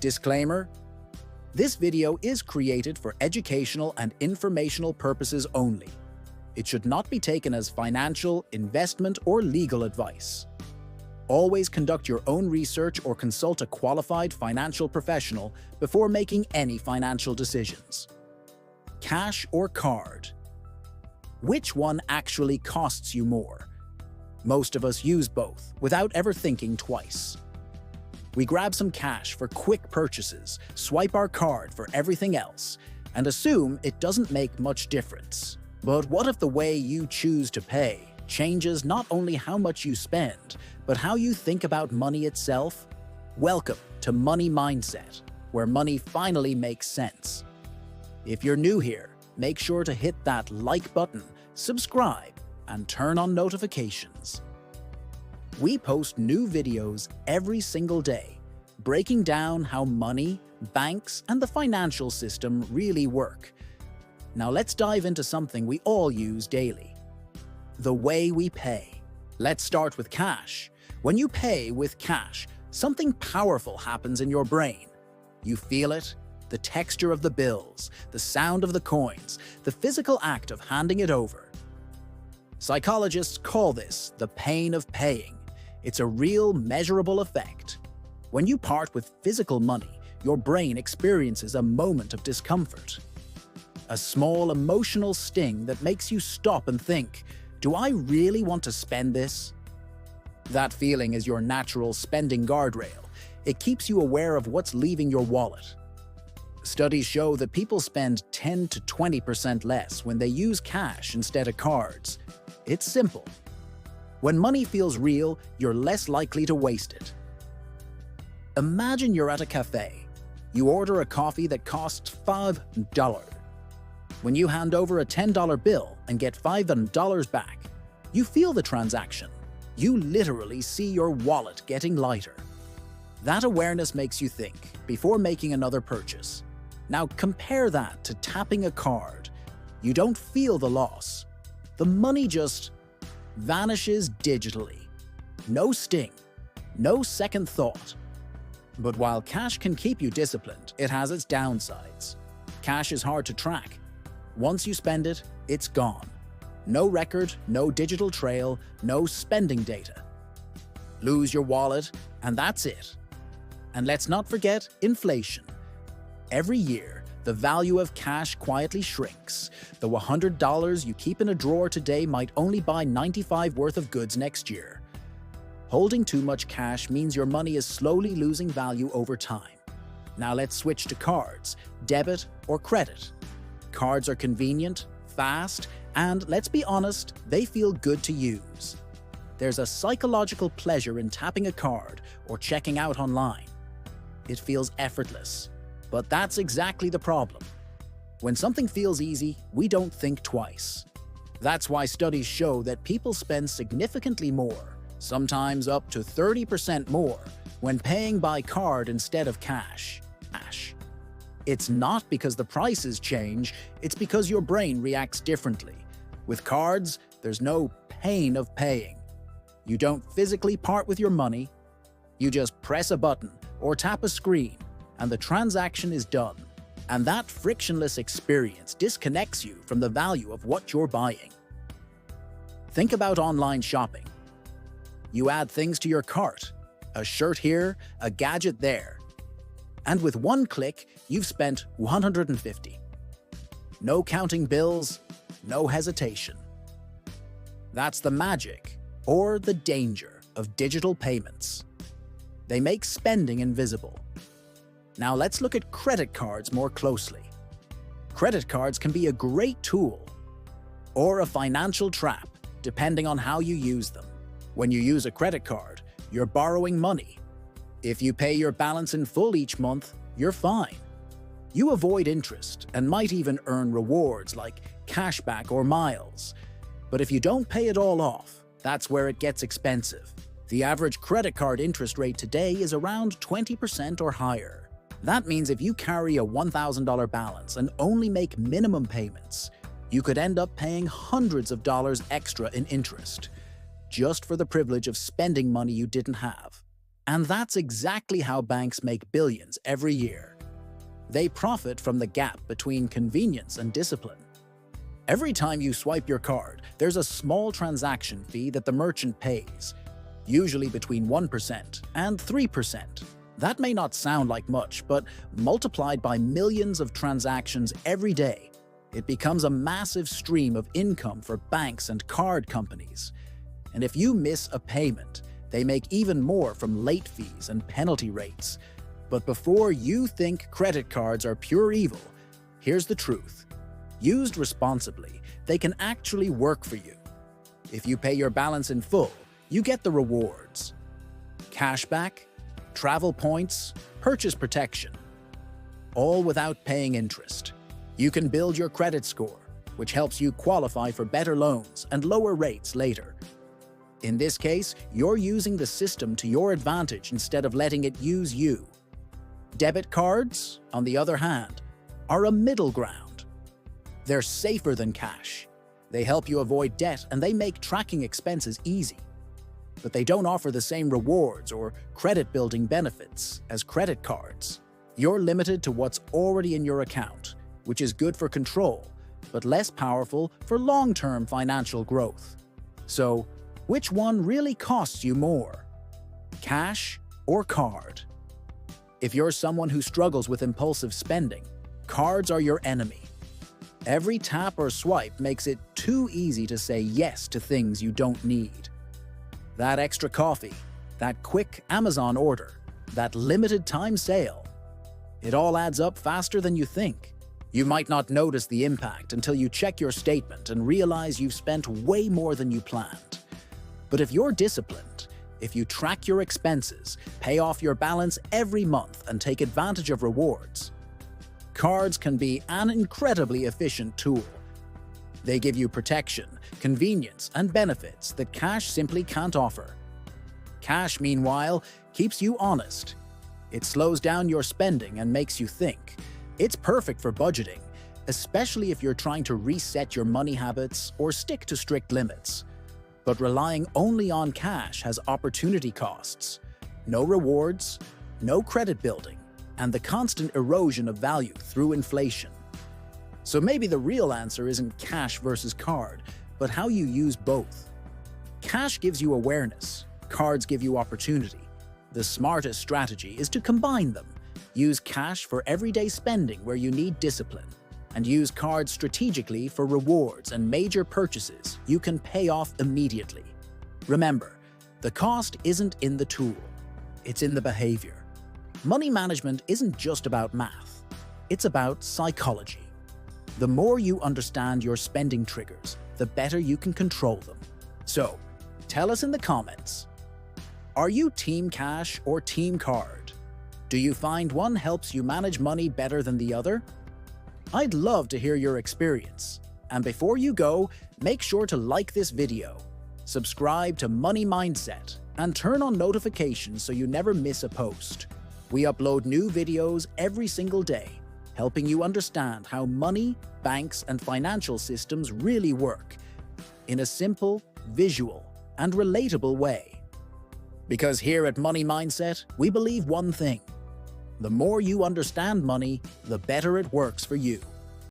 Disclaimer: this video is created for educational and informational purposes only. It should not be taken as financial, investment, or legal advice. Always conduct your own research or consult a qualified financial professional before making any financial decisions. Cash or card? Which one actually costs you more? Most of us use both without ever thinking twice. We grab some cash for quick purchases, swipe our card for everything else, and assume it doesn't make much difference. But what if the way you choose to pay changes not only how much you spend, but how you think about money itself? Welcome to Money Mindset, where money finally makes sense. If you're new here, make sure to hit that like button, subscribe, and turn on notifications. We post new videos every single day, breaking down how money, banks, and the financial system really work. Now let's dive into something we all use daily: the way we pay. Let's start with cash. When you pay with cash, something powerful happens in your brain. You feel it: the texture of the bills, the sound of the coins, the physical act of handing it over. Psychologists call this the pain of paying. It's a real, measurable effect. When you part with physical money, your brain experiences a moment of discomfort. A small emotional sting that makes you stop and think, do I really want to spend this? That feeling is your natural spending guardrail. It keeps you aware of what's leaving your wallet. Studies show that people spend 10 to 20% less when they use cash instead of cards. It's simple. When money feels real, you're less likely to waste it. Imagine you're at a cafe. You order a coffee that costs $5. When you hand over a $10 bill and get $5 back, you feel the transaction. You literally see your wallet getting lighter. That awareness makes you think before making another purchase. Now compare that to tapping a card. You don't feel the loss. The money just vanishes digitally. No sting, no second thought. But while cash can keep you disciplined, it has its downsides. Cash is hard to track. Once you spend it, it's gone. No record, no digital trail, no spending data. Lose your wallet, and that's it. And let's not forget inflation. Every year, the value of cash quietly shrinks. The $100 you keep in a drawer today might only buy $95 worth of goods next year. Holding too much cash means your money is slowly losing value over time. Now let's switch to cards, debit or credit. Cards are convenient, fast, and let's be honest, they feel good to use. There's a psychological pleasure in tapping a card or checking out online. It feels effortless. But that's exactly the problem. When something feels easy, we don't think twice. That's why studies show that people spend significantly more, sometimes up to 30% more, when paying by card instead of cash. It's not because the prices change, it's because your brain reacts differently. With cards, there's no pain of paying. You don't physically part with your money. You just press a button or tap a screen, and the transaction is done. And that frictionless experience disconnects you from the value of what you're buying. Think about online shopping. You add things to your cart, a shirt here, a gadget there. And with one click, you've spent $150. No counting bills, no hesitation. That's the magic, or the danger, of digital payments. They make spending invisible. Now let's look at credit cards more closely. Credit cards can be a great tool, or a financial trap, depending on how you use them. When you use a credit card, you're borrowing money. If you pay your balance in full each month, you're fine. You avoid interest and might even earn rewards like cashback or miles. But if you don't pay it all off, that's where it gets expensive. The average credit card interest rate today is around 20% or higher. That means if you carry a $1,000 balance and only make minimum payments, you could end up paying hundreds of dollars extra in interest, just for the privilege of spending money you didn't have. And that's exactly how banks make billions every year. They profit from the gap between convenience and discipline. Every time you swipe your card, there's a small transaction fee that the merchant pays, usually between 1% and 3%. That may not sound like much, but multiplied by millions of transactions every day, it becomes a massive stream of income for banks and card companies. And if you miss a payment, they make even more from late fees and penalty rates. But before you think credit cards are pure evil, here's the truth. Used responsibly, they can actually work for you. If you pay your balance in full, you get the rewards: cashback, travel points, purchase protection, all without paying interest. You can build your credit score, which helps you qualify for better loans and lower rates later. In this case, you're using the system to your advantage instead of letting it use you. Debit cards, on the other hand, are a middle ground. They're safer than cash. They help you avoid debt and they make tracking expenses easy. But they don't offer the same rewards or credit-building benefits as credit cards. You're limited to what's already in your account, which is good for control, but less powerful for long-term financial growth. So, which one really costs you more? Cash or card? If you're someone who struggles with impulsive spending, cards are your enemy. Every tap or swipe makes it too easy to say yes to things you don't need. That extra coffee, that quick Amazon order, that limited time sale. It all adds up faster than you think. You might not notice the impact until you check your statement and realize you've spent way more than you planned. But if you're disciplined, if you track your expenses, pay off your balance every month and take advantage of rewards, cards can be an incredibly efficient tool. They give you protection, convenience, and benefits that cash simply can't offer. Cash, meanwhile, keeps you honest. It slows down your spending and makes you think. It's perfect for budgeting, especially if you're trying to reset your money habits or stick to strict limits. But relying only on cash has opportunity costs: no rewards, no credit building, and the constant erosion of value through inflation. So maybe the real answer isn't cash versus card, but how you use both. Cash gives you awareness, cards give you opportunity. The smartest strategy is to combine them. Use cash for everyday spending where you need discipline, and use cards strategically for rewards and major purchases you can pay off immediately. Remember, the cost isn't in the tool, it's in the behavior. Money management isn't just about math, it's about psychology. The more you understand your spending triggers, the better you can control them. So, tell us in the comments, are you Team Cash or Team Card? Do you find one helps you manage money better than the other? I'd love to hear your experience. And before you go, make sure to like this video, subscribe to Money Mindset, and turn on notifications so you never miss a post. We upload new videos every single day, helping you understand how money, banks, and financial systems really work in a simple, visual, and relatable way. Because here at Money Mindset, we believe one thing: the more you understand money, the better it works for you.